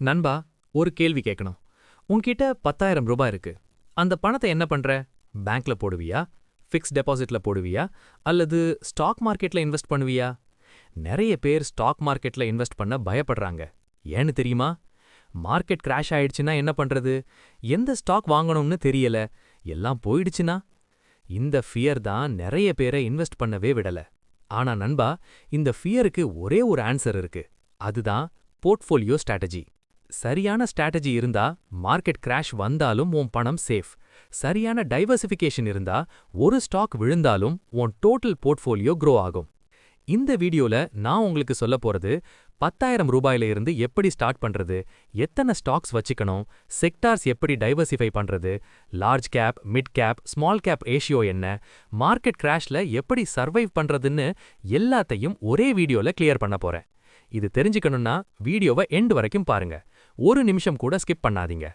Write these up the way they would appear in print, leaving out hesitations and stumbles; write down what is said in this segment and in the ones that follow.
நண்பா, ஒரு கேள்வி கேட்கணும். உன்கிட்ட 10,000 ரூபாய் இருக்கு. அந்த பணத்தை என்ன பண்ற? பேங்க்ல போடுவியா? ஃபிக்ஸ் டெபாசிட்ல போடுவியா? அல்லது ஸ்டாக் மார்க்கெட்ல இன்வெஸ்ட் பண்ணுவியா? நிறைய பேர் ஸ்டாக் மார்க்கெட்ல இன்வெஸ்ட் பண்ண பயப்படுறாங்க. ஏன்னு தெரியுமா? மார்க்கெட் கிராஷ் ஆயிடுச்சுன்னா என்ன பண்றது? எந்த ஸ்டாக் வாங்கணும்னு தெரியல. எல்லாம் போயிடுச்சுன்னா? இந்த ஃபியர் தான் நிறைய பேரை இன்வெஸ்ட் பண்ணவே விடல. ஆனா நண்பா, இந்த ஃபியருக்கு ஒரே ஒரு ஆன்சர் இருக்கு. அதுதான் போர்ட்ஃபோலியோ ஸ்ட்ராட்டஜி. சரியான ஸ்ட்ராட்டஜி இருந்தா மார்க்கெட் கிராஷ் வந்தாலும் உன் பணம் சேஃப். சரியான டைவர்சிஃபிகேஷன் இருந்தா ஒரு ஸ்டாக் விழுந்தாலும் உன் டோட்டல் போர்ட்ஃபோலியோ க்ரோ ஆகும். இந்த வீடியோல நான் உங்களுக்கு சொல்ல போறது 10,000 ரூபாயில இருந்து எப்படி ஸ்டார்ட் பண்றது, எத்தனை ஸ்டாக்ஸ் வச்சுக்கணும், செக்டார்ஸ் எப்படி டைவர்சிஃபை பண்றது, large cap, mid cap, small cap ratio என்ன, மார்க்கெட் கிராஷ்ல எப்படி சர்வைவ் பண்றதுன்னு எல்லாத்தையும் ஒரே வீடியோல கிளியர் பண்ண போறேன். இது தெரிஞ்சுக்கணும்னா வீடியோவை எண்ட் வரைக்கும் பாருங்க. ஒரு நிமிஷம் கூட ஸ்கிப் பண்ணாதீங்க.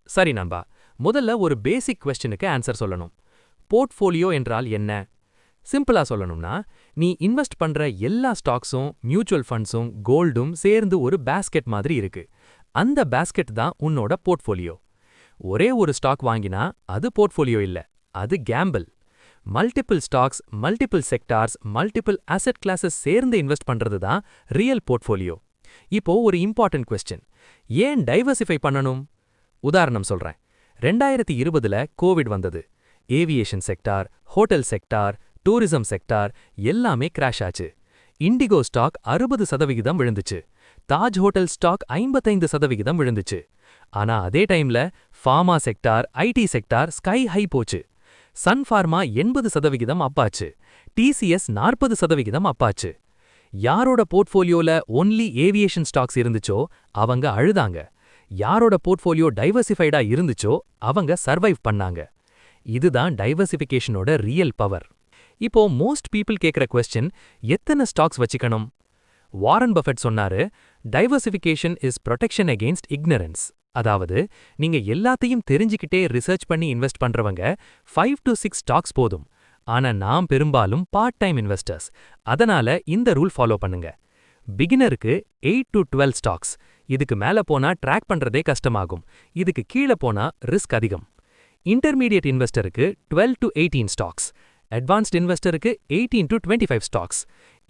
சரி நண்பா, முதல்ல ஒரு பேசிக் கொஸ்டினுக்கு ஆன்சர் சொல்லணும். போர்ட்ஃபோலியோ என்றால் என்ன? சிம்பிளா சொல்லணும்னா, நீ இன்வெஸ்ட் பண்ற எல்லா ஸ்டாக்ஸும், மியூச்சுவல் ஃபண்ட்ஸும், கோல்டும் சேர்ந்து ஒரு பேஸ்கெட் மாதிரி இருக்கு. அந்த பேஸ்கெட் தான் உன்னோட போர்ட்ஃபோலியோ. ஒரே ஒரு ஸ்டாக் வாங்கினா அது போர்ட்ஃபோலியோ இல்ல, அது Gamble. Multiple stocks, multiple sectors, multiple asset classes சேர்ந்து இன்வெஸ்ட் பண்றது தான் ரியல் போர்ட்ஃபோலியோ. இப்போ ஒரு இம்பார்ட்டன்ட் கொஸ்டின், ஏன் டைவர்சிஃபை பண்ணணும்? உதாரணம் சொல்றேன். 2020ல கோவிட் வந்தது. Aviation sector, hotel sector, tourism sector எல்லாமே கிராஷ் ஆச்சு. இண்டிகோ ஸ்டாக் 60% விழுந்துச்சு. தாஜ் ஹோட்டல் ஸ்டாக் 55% விழுந்துச்சு. ஆனா அதே டைம்ல pharma sector, IT sector sky high போச்சு. சன் ஃபார்மா 80% அப்பாச்சு. டிசிஎஸ் 40% அப்பாச்சு. யாரோட போர்ட்ஃபோலியோல ஒன்லி ஏவியேஷன் ஸ்டாக்ஸ் இருந்துச்சோ அவங்க அழுதாங்க. யாரோட போர்ட்ஃபோலியோ டைவர்சிஃபைடா இருந்துச்சோ அவங்க சர்வைவ் பண்ணாங்க. இதுதான் டைவர்சிஃபிகேஷனோட ரியல் பவர். இப்போ மோஸ்ட் பீப்புள் கேக்குற கொஸ்டின், எத்தனை ஸ்டாக்ஸ் வச்சுக்கணும்? வாரன் பஃபெட் சொன்னாரு, diversification is protection against ignorance. அதாவது, நீங்க எல்லாத்தையும் தெரிஞ்சுக்கிட்டே ரிசர்ச் பண்ணி இன்வெஸ்ட் பண்றவங்க 5 to 6 ஸ்டாக்ஸ் போதும். ஆனா நாம் பெரும்பாலும் பார்ட் டைம் இன்வெஸ்டர்ஸ். அதனால இந்த ரூல் ஃபாலோ பண்ணுங்க. பிகினருக்கு 8 to 12 ஸ்டாக்ஸ். இதுக்கு மேல போனா ட்ராக் பண்றதே கஷ்டமாகும். இதுக்கு கீழே போனா ரிஸ்க் அதிகம். இன்டர்மீடியட் இன்வெஸ்டருக்கு 12 to 18 ஸ்டாக்ஸ். அட்வான்ஸ்ட் இன்வெஸ்டருக்கு 18 to 25 ஸ்டாக்ஸ்.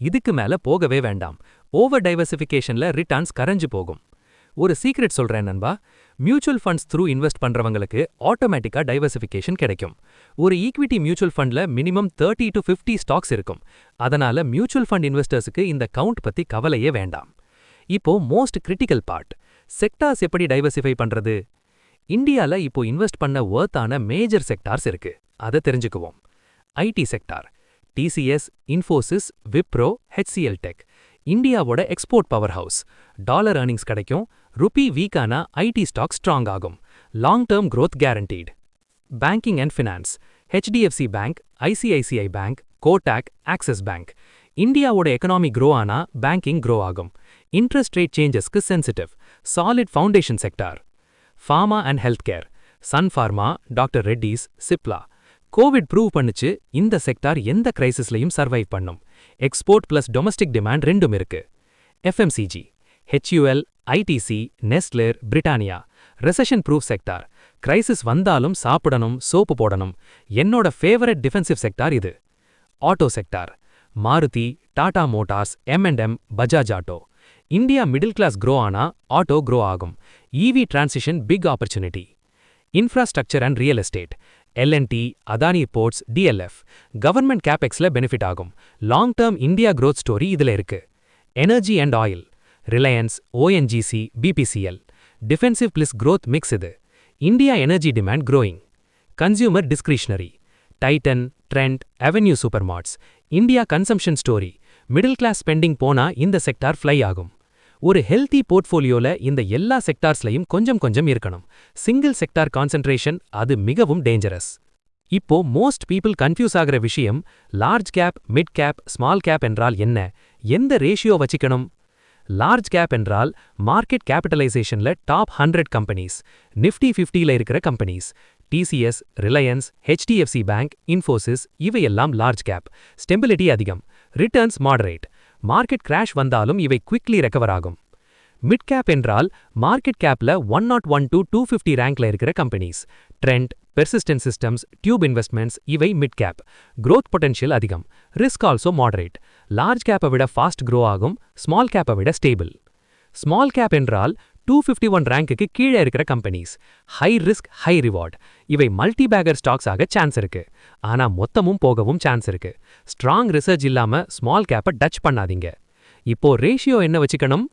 இதுக்கு மேல போகவே வேண்டாம். ஓவர் டைவர்சிஃபிகேஷன்ல ரிட்டர்ன்ஸ் கரைஞ்சு போகும். ஒரு சீக்ரெட் சொல்றேன் நண்பா, மியூச்சுவல் ஃபண்ட்ஸ் த்ரூ இன்வெஸ்ட் பண்றவங்களுக்கு ஆட்டோமேட்டிக்கா டைவர்சிஃபிகேஷன் கிடைக்கும். ஒரு ஈக்விட்டி மியூச்சுவல் ஃபண்ட்ல மினிமம் 30 to 50 ஸ்டாக்ஸ் இருக்கும். அதனால மியூச்சுவல் ஃபண்ட் இன்வெஸ்டர்ஸுக்கு இந்த கவுண்ட் பத்தி கவலையே வேண்டாம். இப்போ மோஸ்ட் கிரிட்டிக்கல் பார்ட், செக்டார்ஸ் எப்படி டைவர்சிஃபை பண்றது? இந்தியால இப்போ இன்வெஸ்ட் பண்ண வர்த்தான மேஜர் செக்டார்ஸ் இருக்கு. அதை தெரிஞ்சுக்குவோம். IT sector, TCS, Infosys, Wipro, HCL tech. இந்தியாவோட export power house. Dollar earnings கிடைக்கும். ருபி வீக்கானா ஐடி ஸ்டாக் ஸ்ட்ராங் ஆகும். Long term growth guaranteed. Banking and finance, HDFC bank, ICICI bank, Kotak, Axis bank. இந்தியாவோட எக்கனாமி க்ரோ ஆனா banking grow ஆகும். Interest rate சேஞ்சஸ்க்கு sensitive. Solid foundation sector. Pharma and health care, Sun pharma, doctor Reddy's, Cipla. Covid prove பண்ணுச்சு இந்த sector எந்த கிரைசிஸ்லையும் survive பண்ணும். Export plus domestic demand ரெண்டும் இருக்கு. FMCG, HUL, ITC, Nestle, Britannia. Recession proof sector. Crisis வந்தாலும் சாப்பிடணும், சோப்பு போடணும். என்னோட ஃபேவரட் டிஃபென்சிவ் செக்டார் இது. Auto sector. Maruti, Tata motors, M&M, Bajaj auto. India middle class grow ஆனா ஆட்டோ க்ரோ ஆகும். EV transition big opportunity. Infrastructure and real estate, L&T, Adani ports, DLF. Government கேபெக்ஸ்ல benefit ஆகும். Long term India growth story இதுல இருக்கு. Energy and oil, Reliance, ONGC, BPCL. Defensive plus growth mix இது. India energy demand growing. Consumer discretionary, Titan, Trent, Avenue Supermarts. India consumption story. Middle class spending போனா இந்த sector fly ஆகும். ஒரு healthy போர்ட்ஃபோலியோல இந்த எல்லா செக்டார்ஸ்லையும் கொஞ்சம் கொஞ்சம் இருக்கணும். சிங்கிள் செக்டார் கான்சென்ட்ரேஷன் அது மிகவும் டேஞ்சரஸ். இப்போ மோஸ்ட் பீப்புள் கன்ஃபியூஸ் ஆகிற விஷயம், large cap, mid cap, small cap என்றால் என்ன, எந்த ரேஷியோ வச்சுக்கணும்? லார்ஜ் கேப் என்றால் மார்க்கெட் கேபிட்டலைசேஷன்ல டாப் 100 கம்பெனிஸ், நிஃப்டி 50ல இருக்கிற companies. TCS, Reliance, HDFC bank, Infosys இவையெல்லாம் லார்ஜ் கேப். ஸ்டெபிலிட்டி அதிகம். Returns moderate. மார்க்கெட் கிராஷ் வந்தாலும் இவை குவிக்லி ரெக்கவர் ஆகும். மிட் கேப் என்றால் மார்க்கெட் கேப்ல 101 to 250 ரேங்க்ல இருக்கிற companies. Trend, persistent systems, tube investments இவை மிட் கேப். growth பொட்டன்ஷியல் அதிகம். Risk also moderate. லார்ஜ் கேப்பை விட ஃபாஸ்ட் க்ரோ ஆகும், ஸ்மால் கேப்பை விட ஸ்டேபிள். ஸ்மால் கேப் என்றால் 251 ரேங்க்குக்கு கீழே இருக்கிற companies. High risk high reward. இவை மல்டி பேக்கர் ஸ்டாக்ஸ் ஆக சான்ஸ் இருக்கு. ஆனா மொத்தமும் போகவும் சான்ஸ் இருக்கு. ஸ்ட்ராங் ரிசர்ச் இல்லாம ஸ்மால் கேப்பை டச் பண்ணாதீங்க. இப்போ ரேஷியோ என்ன வச்சுக்கணும்?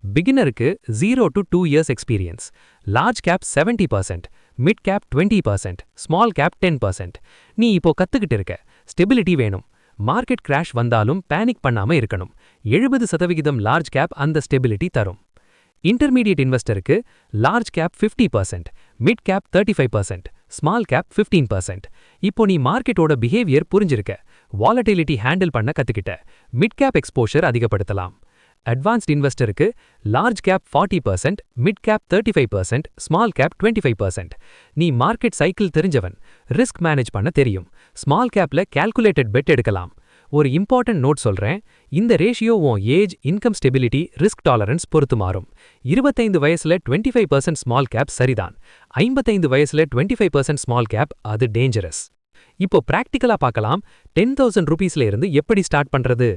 பிகினருக்கு 0 to 2 years experience. Large cap 70%, mid cap 20%, small cap 10%. நீ இப்போ கத்துக்கிட்டு இருக்க. ஸ்டெபிலிட்டி வேணும். மார்க்கெட் கிராஷ் வந்தாலும் பேனிக் பண்ணாம இருக்கணும். 70% லார்ஜ் கேப் அந்த ஸ்டெபிலிட்டி தரும். இன்டர்மீடியட் இன்வெஸ்டருக்கு large cap 50%, mid cap 35%, small cap 15%. இப்போ நீ மார்க்கெட்டோட பிஹேவியர் புரிஞ்சிருக்க. வாலட்டிலிட்டி ஹேண்டில் பண்ண கத்துக்கிட்ட. மிட் கேப் எக்ஸ்போஷர் அதிகப்படுத்தலாம். அட்வான்ஸ்ட் இன்வெஸ்டருக்கு large cap 40%, mid cap 35%, small cap 25%. நீ மார்க்கெட் சைக்கிள் தெரிஞ்சவன். ரிஸ்க் மேனேஜ் பண்ண தெரியும். ஸ்மால் கேப்ல கால்குலேட்டட் பெட் எடுக்கலாம். ஒரு இம்பார்ட்டன்ட் நோட் சொல்றேன். இந்த ரேஷியோ உன் age, income stability, risk tolerance பொறுத்து மாறும். 25 வயசுல 25% ஸ்மால் கேப் சரிதான். 55 வயசுல 25% ஸ்மால் கேப் அது டேஞ்சரஸ். இப்போ பிராக்டிக்கலா பார்க்கலாம். 10,000 ரூபீஸ்ல இருந்து எப்படி ஸ்டார்ட் பண்றது?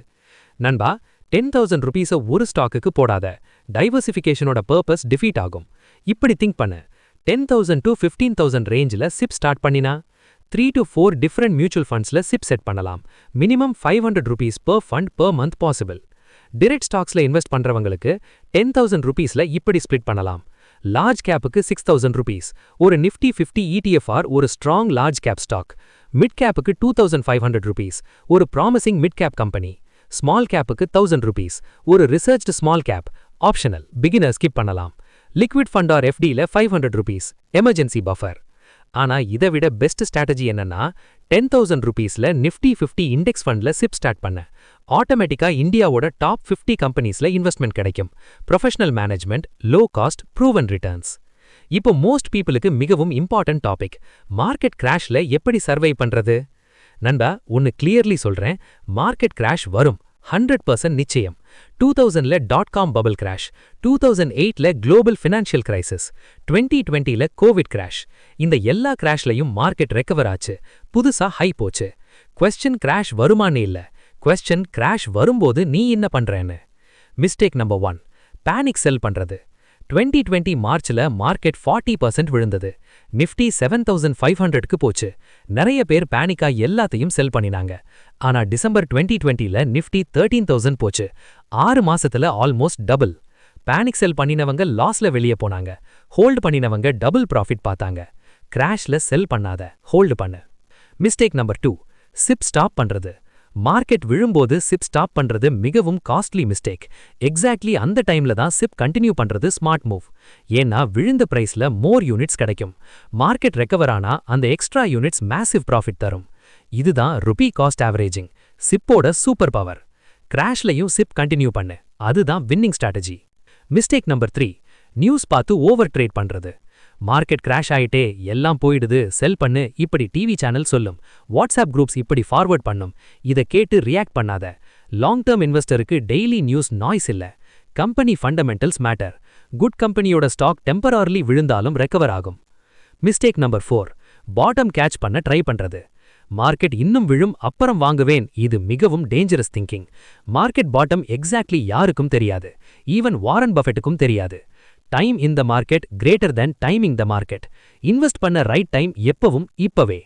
நண்பா, 10,000 ரூபீஸை ஒரு ஸ்டாக்குக்கு போடாத. டைவர்சிஃபிகேஷனோட பர்பஸ் டிஃபீட் ஆகும். இப்படி திங்க் பண்ணு. 10,000 to 15,000 ரேஞ்சில் சிப் ஸ்டார்ட் பண்ணினா 3 to 4 டிஃபரெண்ட் மியூச்சுவல் ஃபண்ட்ஸ்ல சிப் செட் பண்ணலாம். Minimum 500 rupees per fund per month possible. Direct ஸ்டாக்ஸ்ல இன்வெஸ்ட் பண்றவங்களுக்கு 10,000 ரூபீஸ்ல இப்படி ஸ்பிளிட் பண்ணலாம். லார்ஜ் கேப்புக்கு 6,000 ரூபீஸ், ஒரு நிஃப்டி 50 ETF ஒரு strong large cap stock. Mid கேப்புக்கு 2,500 ரூபீஸ், ஒரு promising mid cap company. Small கேப்புக்கு 1,000 ரூபீஸ், ஒரு researched small cap. Optional, beginner skip பண்ணலாம். லிக்விட் ஃபண்ட் ஆர் FDல 500 ரூபீஸ், எமர்ஜென்சி பஃபர். ஆனா இதை விட பெஸ்ட் ஸ்ட்ராட்டஜி என்னன்னா 10,000 ரூபீஸ்ல நிஃப்டி 50 இண்டெக்ஸ் ஃபண்ட்ல சிப் ஸ்டார்ட் பண்ண. ஆட்டோமேட்டிக்கா இந்தியாவோட டாப் 50 கம்பெனிஸ்ல இன்வெஸ்ட்மெண்ட் கிடைக்கும். Professional management, low cost, proven returns. இப்போ மோஸ்ட் பீப்புளுக்கு மிகவும் இம்பார்ட்டன்ட் டாபிக். மார்க்கெட் கிராஷ்ல எப்படி சர்வை பண்றது? நண்பா, ஒன்னு கிளியர்லி சொல்றேன். மார்க்கெட் கிராஷ் வரும். 100% நிச்சயம். 2000ல .com பபிள் கிராஷ், 2008ல குளோபல் ஃபினான்ஷியல் கிரைசிஸ், 2020ல கோவிட் கிராஷ். இந்த எல்லா கிராஷ்லையும் மார்க்கெட் ரெக்கவர் ஆச்சு. புதுசா ஹை போச்சு. குவெஸ்சன் கிராஷ் வருமானே இல்ல. குவெஸ்சன் கிராஷ் வரும்போது நீ என்ன பண்றேன்னு. மிஸ்டேக் நம்பர் 1, பேனிக் செல் பண்றது. 2020 மார்ச்ல மார்க்கெட் 40% விழுந்தது. நிஃப்டி 7,500க்கு போச்சு. நிறைய பேர் பேனிக்கா எல்லாத்தையும் செல் பண்ணினாங்க. ஆனா டிசம்பர் 2020ல நிஃப்டி 13,000 போச்சு. 6 மாசத்துல ஆல்மோஸ்ட் டபுள். பேனிக் செல் பண்ணினவங்க லாஸ்ல வெளியே போனாங்க. ஹோல்டு பண்ணினவங்க டபுள் ப்ராஃபிட் பார்த்தாங்க. கிராஷ்ல செல் பண்ணாத, ஹோல்டு பண்ணு. மிஸ்டேக் நம்பர் 2, சிப் ஸ்டாப் பண்றது. மார்க்கெட் விழும்போது சிப் ஸ்டாப் பண்றது மிகவும் காஸ்ட்லி மிஸ்டேக். எக்ஸாக்ட்லி அந்த டைம்ல தான் சிப் கண்டினியூ பண்றது ஸ்மார்ட் மூவ். ஏன்னா விழுந்த பிரைஸ்ல மோர் யூனிட்ஸ் கிடைக்கும். மார்க்கெட் ரெக்கவர் ஆனா அந்த எக்ஸ்ட்ரா யூனிட்ஸ் மேசிவ் ப்ராஃபிட் தரும். இதுதான் ருபி காஸ்ட் ஆவரேஜிங், சிப்போட சூப்பர் பவர். கிராஷ்லையும் சிப் கண்டினியூ பண்ணு, அதுதான் winning strategy. Mistake number 3, news பார்த்து ஓவர் ட்ரேட் பண்றது. மார்க்கெட் கிராஷ் ஆயிட்டே எல்லாம் போயிடுது, செல் பண்ணு இப்படி டிவி சேனல் சொல்லும். வாட்ஸ்அப் குரூப்ஸ் இப்படி ஃபார்வர்ட் பண்ணும். இதை கேட்டு ரியாக்ட் பண்ணாத. லாங் டேர்ம் இன்வெஸ்டருக்கு டெய்லி நியூஸ் நாய்ஸ் இல்ல. Company fundamentals matter. குட் கம்பெனியோட ஸ்டாக் டெம்பரரிலி விழுந்தாலும் ரெக்கவர் ஆகும். மிஸ்டேக் நம்பர் 4, பாட்டம் கேட்ச் பண்ண ட்ரை பண்றது. மார்க்கெட் இன்னும் விழும் அப்புறம் வாங்குவேன், இது மிகவும் dangerous thinking. Market bottom exactly யாருக்கும் தெரியாது. ஈவன் வாரன் பஃபெட்டுக்கும் தெரியாது. Time in the market greater than timing the market. Invest பண்ண ரைட் டைம் எப்பவும் இப்பவே.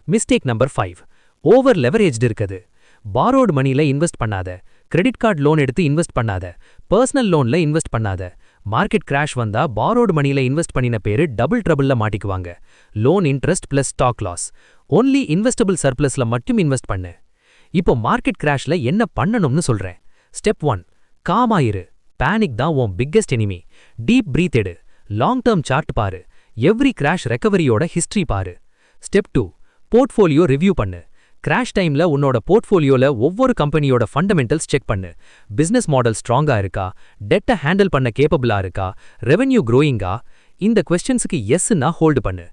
மிஸ்டேக் நம்பர் 5, ஓவர் லெவரேஜ்டு இருக்குது. பாரோடு மணில இன்வெஸ்ட் பண்ணாத. கிரெடிட் கார்டு லோன் எடுத்து இன்வெஸ்ட் பண்ணாத. பர்சனல் லோன்ல இன்வெஸ்ட் பண்ணாத. மார்க்கெட் கிராஷ் வந்தா பாரோடு மணில இன்வெஸ்ட் பண்ணின பேரு டபுள் ட்ரபிள்ல மாட்டிக்குவாங்க. Loan interest plus stock loss. Only investable சர்ப்ளஸ்ல மட்டும் இன்வெஸ்ட் பண்ணு. இப்போ மார்க்கெட் கிராஷ்ல என்ன பண்ணணும்னு சொல்றேன். ஸ்டெப் 1, காமாயிரு. பேனிக் தான் உன் பிக்கெஸ்ட் எனிமி. டீப் பிரீத் எடு. லாங் டேர்ம் சார்ட் பாரு. எவ்ரி கிராஷ் ரெக்கவரியோட ஹிஸ்டரி பாரு. ஸ்டெப் 2, போர்ட்ஃபோலியோ ரிவ்யூ பண்ணு. கிராஷ் டைம்ல உன்னோட போர்ட்ஃபோலியோல ஒவ்வொரு கம்பெனியோட ஃபண்டமெண்டல்ஸ் செக் பண்ணு. பிசினஸ் மாடல் ஸ்ட்ராங்கா இருக்கா, டெட்டை ஹேண்டில் பண்ண கேப்பபிளா இருக்கா, ரெவென்யூ க்ரோயிங்கா. இந்த கொஸ்டின்ஸுக்கு எஸ்னா ஹோல்டு பண்ணு.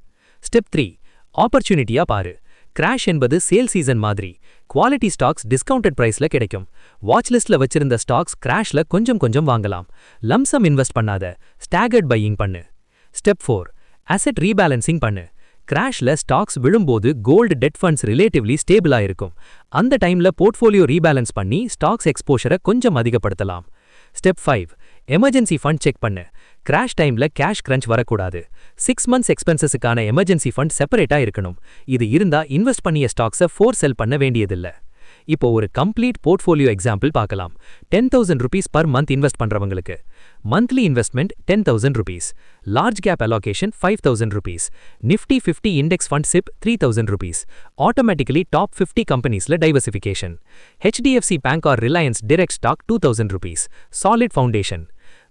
ஸ்டெப் 3, ஆப்பர்ச்சுனிட்டியா பாரு. கிராஷ் என்பது சேல் சீசன் மாதிரி. குவாலிட்டி ஸ்டாக்ஸ் டிஸ்கவுண்டட் பிரைஸ்ல கிடைக்கும். வாட்ச் லிஸ்ட்ல வச்சிருந்த ஸ்டாக்ஸ் கிராஷ்ல கொஞ்சம் கொஞ்சம் வாங்கலாம். லம்சம் இன்வெஸ்ட் பண்ணாத, ஸ்டாகர்ட் பையிங் பண்ணு. ஸ்டெப் 4. அசெட் ரீபேலன்சிங் பண்ணு. கிராஷ்ல ஸ்டாக்ஸ் விழும்போது கோல்டு டெட் ஃபண்ட்ஸ் ரிலேட்டிவ்லி ஸ்டேபிளா இருக்கும். அந்த டைம்ல போர்ட்ஃபோலியோ ரீபேலன்ஸ் பண்ணி ஸ்டாக்ஸ் எக்ஸ்போஷரை கொஞ்சம் அதிகப்படுத்தலாம். ஸ்டெப் 5. எமர்ஜென்சி ஃபண்ட் செக் பண்ணு. கிராஷ் டைம்ல கேஷ் கிரன்ச் வரக்கூடாது. 6 months எக்ஸ்பென்சஸுக்கான எமர்ஜென்சி ஃபண்ட் செப்பரேட்டா இருக்கணும். இது இருந்தா இன்வெஸ்ட் பண்ணிய ஸ்டாக்ஸை செல் பண்ண வேண்டியதில்ல. இப்போ ஒரு கம்ப்ளீட் போர்ட்ஃபோலியோ எக்ஸாம்பிள் பார்க்கலாம். 10,000 rupees per month இன்வெஸ்ட் பண்றவங்களுக்கு monthly investment 10,000 rupees, large cap allocation 5,000 rupees, Nifty 50 index fund SIP 3,000 rupees, automatically top 50 கம்பெனிஸ்ல diversification, HDFC bank or Reliance direct stock 2,000 rupees, solid foundation,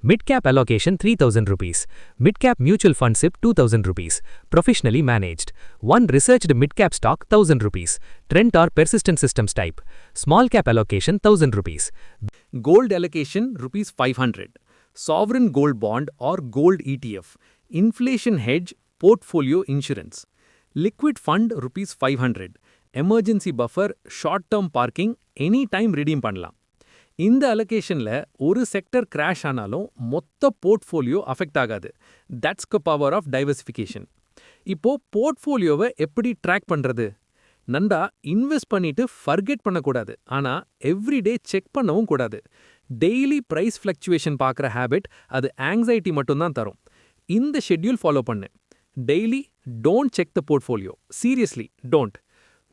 mid cap allocation 3,000 rupees, mid cap mutual fund SIP 2,000 rupees, professionally managed, one researched mid cap stock 1,000 rupees, trend or persistent systems type, small cap allocation 1,000 rupees, gold allocation rupees 500, sovereign gold bond or gold ETF, inflation hedge portfolio insurance, liquid fund rupees 500, emergency buffer short term parking anytime redeem பண்ணலாம். இந்த அலோகேஷன்ல ஒரு sector crash ஆனாலும் மொத்த portfolio affect ஆகாது. That's the power of diversification. இப்போ போர்ட்ஃபோலியோவை எப்படி track பண்றது? நண்டா இன்வெஸ்ட் பண்ணிட்டு ஃபர்கெட் பண்ணக்கூடாது. ஆனா எவ்ரிடே செக் பண்ணவும் கூடாது. டெய்லி பிரைஸ் ஃப்ளக்சுவேஷன் பார்க்குற ஹேபிட் அது ஆங்ஸைட்டி மட்டும்தான் தரும். இந்த ஷெட்யூல் ஃபாலோ பண்ணு. Daily don't check the portfolio. Seriously don't.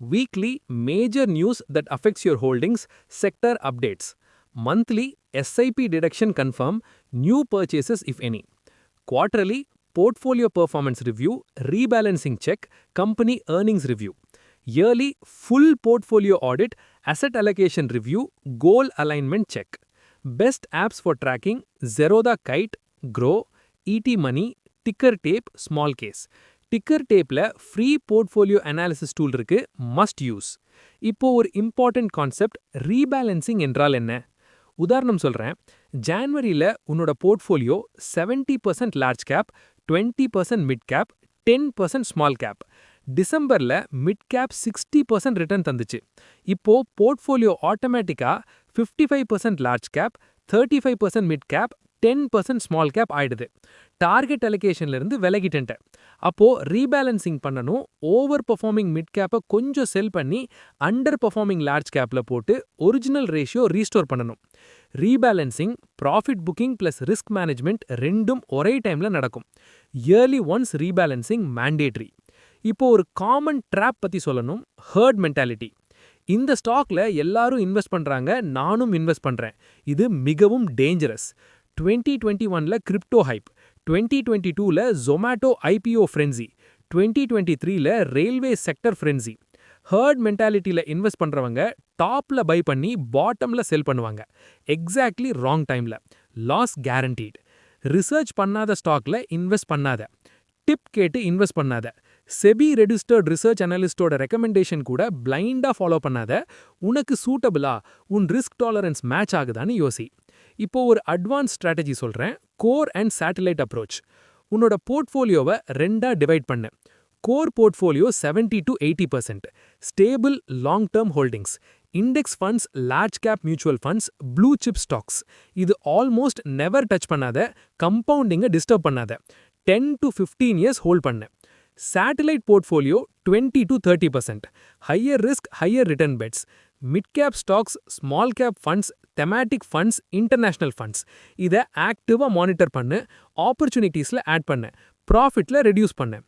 Weekly major news that affects your holdings, sector updates. Monthly SIP deduction confirm new purchases if any. Quarterly portfolio performance review, rebalancing check, company earnings review. Yearly full portfolio audit, asset allocation review, goal alignment check. Best apps for tracking: Zerodha Kite, Grow, ET Money, Ticker Tape, Small Case. Ticker Tapeல free portfolio analysis tool இருக்கு, must use. இப்போ ஒரு important concept, rebalancing என்றால் என்ன? உதாரணம் சொல்றேன். ஜான்வரியில உன்னோட portfolio 70% large cap, 20% mid cap, 10% small cap. டிசம்பர்ல மிட் கேப் 60% ரிட்டர்ன் தந்துச்சு. இப்போ போர்ட்ஃபோலியோ ஆட்டோமேட்டிக்கா 55% large cap, 35% mid cap, 10% small cap ஆயிடுது. டார்கெட் அலோகேஷன்ல இருந்து விலகிட்டேன். அப்போ ரீபேலன்சிங் பண்ணனும். ஓவர் பெர்ஃபார்மிங் மிட் கேப்பை கொஞ்சம் செல் பண்ணி அண்டர் பெர்ஃபார்மிங் லார்ஜ் கேப்ல போட்டு ஒரிஜினல் ரேஷியோ ரீஸ்டோர் பண்ணனும். Rebalancing, profit booking plus risk management ரெண்டும் ஒரே டைம்ல நடக்கும். Yearly once rebalancing mandatory. இப்போ ஒரு காமன் ட்ராப் பத்தி சொல்லணும், ஹர்ட் மென்டாலிட்டி. இந்த ஸ்டாக்ல எல்லாரும் இன்வெஸ்ட் பண்றாங்க, நானும் இன்வெஸ்ட் பண்றேன். இது மிகவும் டேஞ்சரஸ். 2021ல கிரிப்டோ ஹைப், 2022ல ஜொமேட்டோ IPO ஃப்ரென்சி, 2023ல ரயில்வே செக்டர் ஃப்ரென்சி. ஹர்ட் மென்டாலிட்டியில இன்வெஸ்ட் பண்றவங்க டாப்ல பை பண்ணி பாட்டம்ல செல் பண்ணுவாங்க. எக்ஸாக்ட்லி ராங் டைம்ல. Loss guaranteed. ரிசர்ச் பண்ணாத ஸ்டாக்ல இன்வெஸ்ட் பண்ணாத. டிப் கேட்டு இன்வெஸ்ட் பண்ணாத. செபி ரெஜிஸ்டர்ட் ரிசர்ச் அனலிஸ்டோட ரெக்கமெண்டேஷன் கூட பிளைண்டா ஃபாலோ பண்ணாத. உனக்கு சூட்டபிளா, உன் ரிஸ்க் டாலரன்ஸ் மேட்ச் ஆகுதான்னு யோசி. இப்போ ஒரு அட்வான்ஸ் ஸ்ட்ராட்டஜி சொல்றேன், கோர் அண்ட் சேட்டலைட் அப்ரோச். உன்னோட போர்ட்ஃபோலியோவை ரெண்டா டிவைட் பண்ணு. Core portfolio 70 to 80%, stable long term holdings, index funds, large cap mutual funds, blue chip stocks. இது ஆல்மோஸ்ட் நெவர் டச் பண்ணாத, கம்பவுண்டிங்கை டிஸ்டர்ப் பண்ணாத. 10 to 15 இயர்ஸ் ஹோல்ட் பண்ணு. Satellite portfolio 20 to 30%, higher risk higher return bets, mid cap stocks, small cap funds, thematic funds, international funds. இதை ஆக்டிவாக monitor பண்ணு, ஆப்பர்ச்சுனிட்டிஸில் add பண்ணு, ப்ராஃபிட்டில் reduce பண்ணு.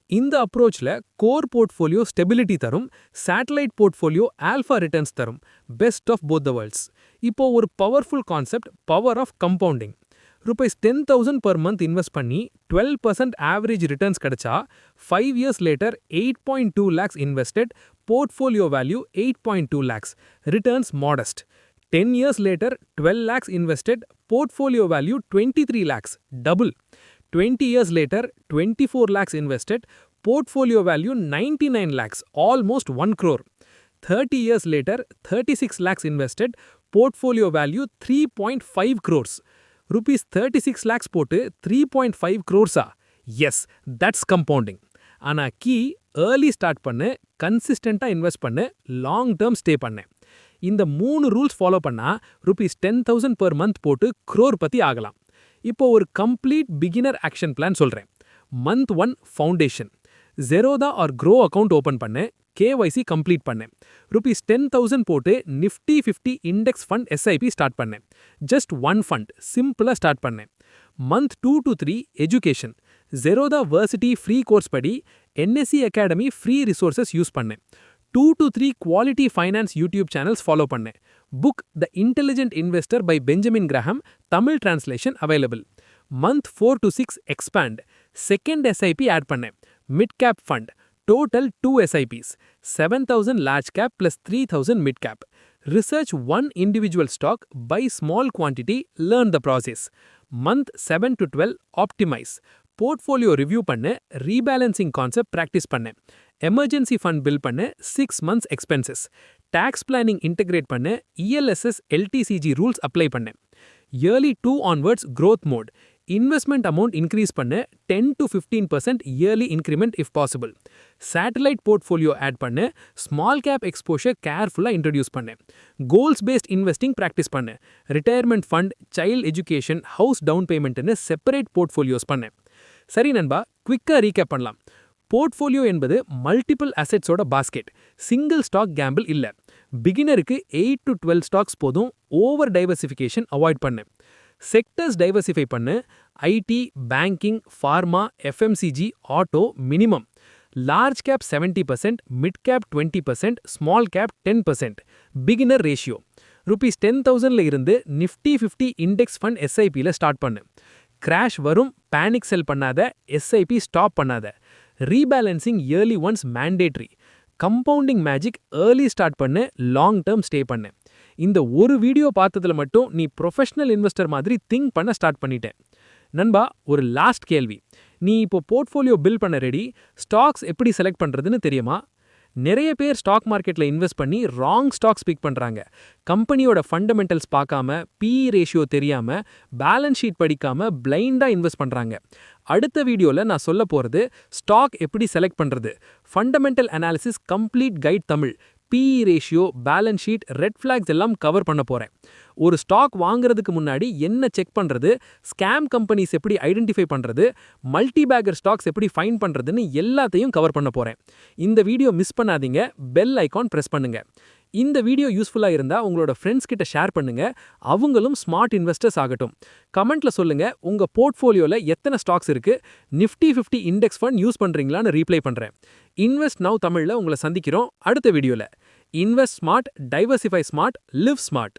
இந்த அப்ரோச்சில் கோர் போர்ட்ஃபோலியோ ஸ்டெபிலிட்டி தரும், சேட்டலைட் போர்ட்ஃபோலியோ ஆல்ஃபா ரிட்டர்ன்ஸ் தரும். Best of both the worlds. இப்போ ஒரு powerful concept, power of compounding. ₹10,000 per month invest பண்ணி 12% ஆவரேஜ் ரிட்டர்ன்ஸ் கிடைச்சா 5 years later 8.2 lakhs invested, portfolio value 8.2 lakhs, returns modest. 10 years later 12 lakhs invested, portfolio value 23 lakhs, double. 20 years later 24 lakhs invested, portfolio value 99 lakhs, almost 1 crore. 30 years later 36 lakhs invested, portfolio value 3.5 crores. Rupees 36 lakhs போட்டு 3.5 crores. Yes, that's compounding. ஆனா key early start பண்ணு, கன்சிஸ்டண்ட்டாக invest பண்ணு, long term stay பண்ணு. இந்த 3 rules follow பண்ணா ₹10,000 per month போட்டு crore பத்தி ஆகலாம். இப்போ ஒரு கம்ப்ளீட் பிகினர் ஆக்ஷன் பிளான் சொல்றேன். Month 1 foundation. Zerodha or Groww account open பண்ணு, கேஒய்சி கம்ப்ளீட் பண்ணு. ₹10,000 போட்டு Nifty 50 index fund SIP start பண்ணு. ஜஸ்ட் ஒன் ஃபண்ட், சிம்பிளா ஸ்டார்ட் பண்ணு. Month 2 to 3 education. Zerodha varsity free course படி, NSE academy free resources use பண்ணு. 2 to 3 quality finance YouTube channels follow பண்ணு. Book the intelligent investor by Benjamin Graham, Tamil translation available. Month 4 to 6 expand. Second SIP add பண்ணு. Mid cap fund. Total 2 SIPs, 7,000 large cap plus 3,000 mid cap. Research one individual stock, buy small quantity, learn the process. Month 7 to 12, optimize. Portfolio review பண்ணு, rebalancing concept practice பண்ணு. Emergency fund bill பண்ணு, 6 months expenses. Tax planning integrate பண்ணு, ELSS LTCG rules apply பண்ணு. Yearly 2 onwards growth mode. Investment amount increase பண்ணு, 10 to 15% yearly increment if possible. Satellite portfolio add பண்ணு, small cap exposure carefully introduce பண்ணு. Goals based investing practice பண்ணு. Retirement fund, child education, house down payment ன்னு separate portfolios பண்ணு. சரி நண்பா, குவிக்கா recap பண்ணலாம். போர்ட்ஃபோலியோ என்பது மல்டிபிள் அசெட்ஸோட பாஸ்கெட், சிங்கிள் ஸ்டாக் கேம்பிள் இல்ல. பிகினருக்கு 8 to 12 ஸ்டாக்ஸ் போதும், ஓவர் டைவர்சிஃபிகேஷன் அவாய்ட் பண்ணு. செக்டர்ஸ் டைவர்சிஃபை பண்ணு, IT, banking, pharma, FMCG, auto minimum. Large cap 70%, mid cap 20%, small cap 10%. Beginner ratio. ₹10,000ல இருந்து நிஃப்டி 50 இண்டெக்ஸ் ஃபண்ட் எஸ்ஐபியில் ஸ்டார்ட் பண்ணு. கிராஷ் வரும், பேனிக் செல் பண்ணாத, எஸ்ஐபி ஸ்டாப் பண்ணாத. Rebalancing yearly once mandatory. Compounding magic early start பண்ணு, long term stay பண்ணு. இந்த ஒரு வீடியோ பார்த்ததுல மட்டும் நீ ப்ரொஃபஷனல் இன்வெஸ்டர் மாதிரி திங்க் பண்ண ஸ்டார்ட் பண்ணிட்டேன். நண்பா, ஒரு லாஸ்ட் கேள்வி. நீ இப்போ போர்ட்ஃபோலியோ பில் பண்ண ரெடி, ஸ்டாக்ஸ் எப்படி செலக்ட் பண்றதுன்னு தெரியுமா? நிறைய பேர் ஸ்டாக் மார்க்கெட்ல இன்வெஸ்ட் பண்ணி ராங் ஸ்டாக்ஸ் பிக் பண்றாங்க. கம்பெனியோட ஃபண்டமெண்டல்ஸ் பார்க்காம, PE ரேஷியோ தெரியாம, பேலன்ஸ் ஷீட் படிக்காம பிளைண்டா இன்வெஸ்ட் பண்றாங்க. அடுத்த வீடியோல நான் சொல்ல போறது ஸ்டாக் எப்படி செலக்ட் பண்றது, fundamental analysis complete guide Tamil, PE ratio, balance sheet, red flax எல்லாம் கவர் பண்ண போறேன். ஒரு ஸ்டாக் வாங்குறதுக்கு முன்னாடி என்ன செக் பண்றது, ஸ்கேம் கம்பெனிஸ் எப்படி ஐடென்டிஃபை பண்றது, மல்டி பேக்கர் ஸ்டாக்ஸ் எப்படி ஃபைண்ட் பண்றதுன்னு எல்லாத்தையும் கவர் பண்ண போறேன். இந்த வீடியோ மிஸ் பண்ணாதீங்க, பெல் ஐகான் பிரஸ் பண்ணுங்க. இந்த வீடியோ யூஸ்ஃபுல்லா இருந்தா உங்களோட ஃப்ரெண்ட்ஸ் கிட்ட ஷேர் பண்ணுங்க, அவங்களும் ஸ்மார்ட் இன்வெஸ்டர்ஸ் ஆகட்டும். கமெண்ட்ல சொல்லுங்க உங்க போர்ட்ஃபோலியோல எத்தனை ஸ்டாக்ஸ் இருக்கு, நிஃப்டி 50 இண்டெக்ஸ் ஃபண்ட் யூஸ் பண்றீங்களான்னு ரீப்ளை பண்றேன். இன்வெஸ்ட் நவ் தமிழ்ல உங்களை சந்திக்கிறோம் அடுத்த வீடியோல. Invest smart, diversify smart, live smart.